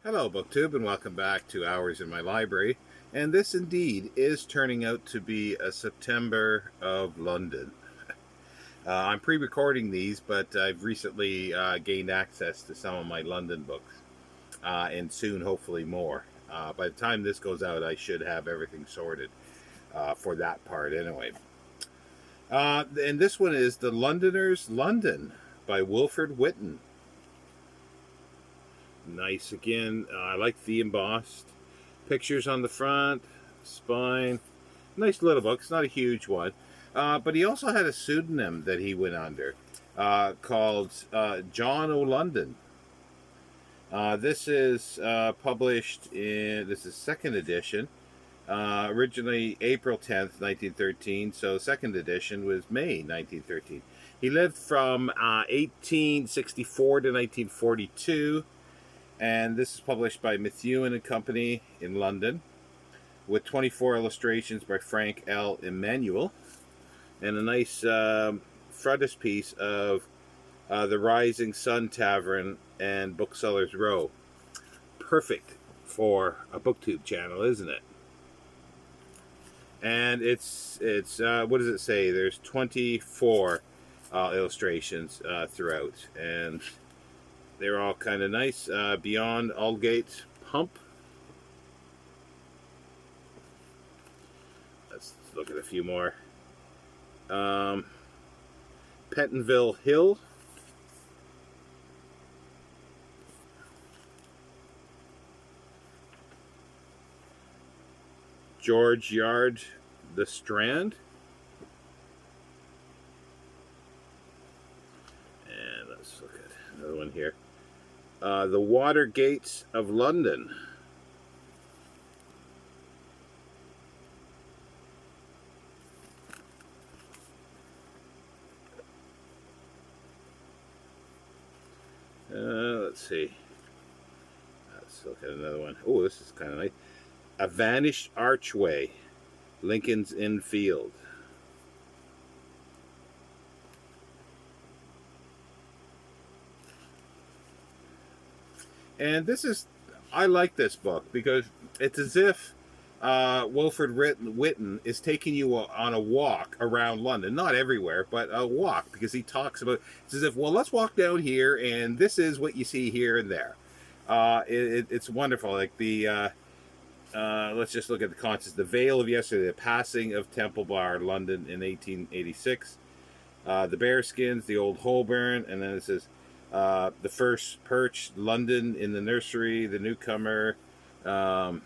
Hello, BookTube, and welcome back to Hours in My Library. And this indeed is turning out to be a September of London. I'm pre-recording these, but I've recently gained access to some of my London books, and soon, hopefully, more. By the time this goes out, I should have everything sorted for that part anyway. And this one is The Londoners' London by Wilfred Whitten. Nice again. I like the embossed pictures on the front, spine. Nice little book. It's not a huge one. But he also had a pseudonym that he went under called John O'London. This is published in, this is second edition. Originally April 10th, 1913. So second edition was May 1913. He lived from 1864 to 1942. And this is published by Methuen and Company in London, with 24 illustrations by Frank L. Emanuel, and a nice frontispiece of the Rising Sun Tavern and Booksellers Row. Perfect for a BookTube channel, isn't it? And it's what does it say? There's 24 illustrations throughout, and they're all kind of nice. Beyond Aldgate Pump. Let's look at a few more. Pentonville Hill. George Yard, The Strand. And let's look at another one here. The Watergates of London. Let's see. Let's look at another one. Oh, this is kind of nice. A Vanished Archway, Lincoln's Inn Field. And this is, I like this book because it's as if Wilfred Whitten is taking you on a walk around London. Not everywhere, but a walk, because he talks about, it's as if, well, let's walk down here, and this is what you see here and there. It's wonderful. Like the, let's just look at the contents. The Vale of Yesterday, the Passing of Temple Bar, London in 1886. The Bearskins, the Old Holborn, and then it says, the First Perch, London in the Nursery, the Newcomer. I'm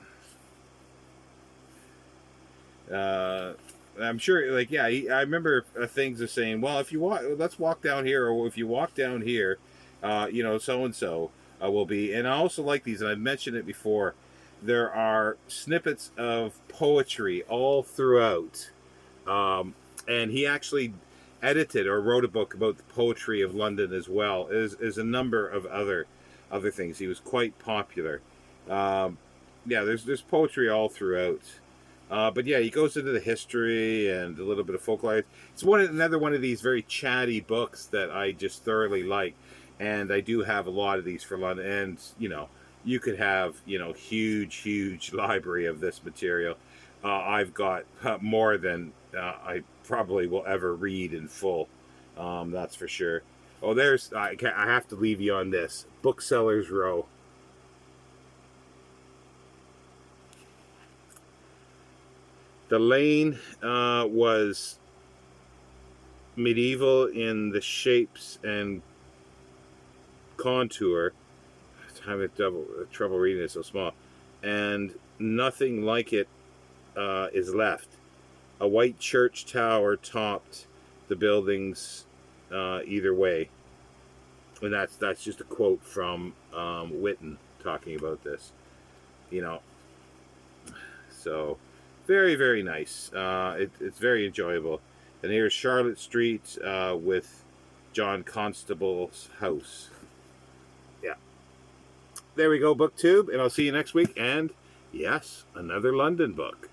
sure, like, yeah, I remember things of saying, well, if you walk, let's walk down here, or if you walk down here, you know, so and so will be. And I also like these, and I've mentioned it before. There are snippets of poetry all throughout, and he actually edited or wrote a book about the poetry of London as well as a number of other things. He was quite popular. Yeah, there's poetry all throughout. But yeah, he goes into the history and a little bit of folklore. It's another one of these very chatty books that I just thoroughly like, and I do have a lot of these for London. And you know, you could have, you know, huge library of this material. I've got more than I probably will ever read in full. That's for sure. Oh, there's, I have to leave you on this. Booksellers Row. The lane was medieval in the shapes and contour. I'm having trouble reading it so small. And nothing like it is left. A white church tower topped the buildings either way. And that's just a quote from Whitten talking about this. You know, so very nice. It's very enjoyable. And here's Charlotte Street with John Constable's house. Yeah. There we go, BookTube, and I'll see you next week. And yes, another London book.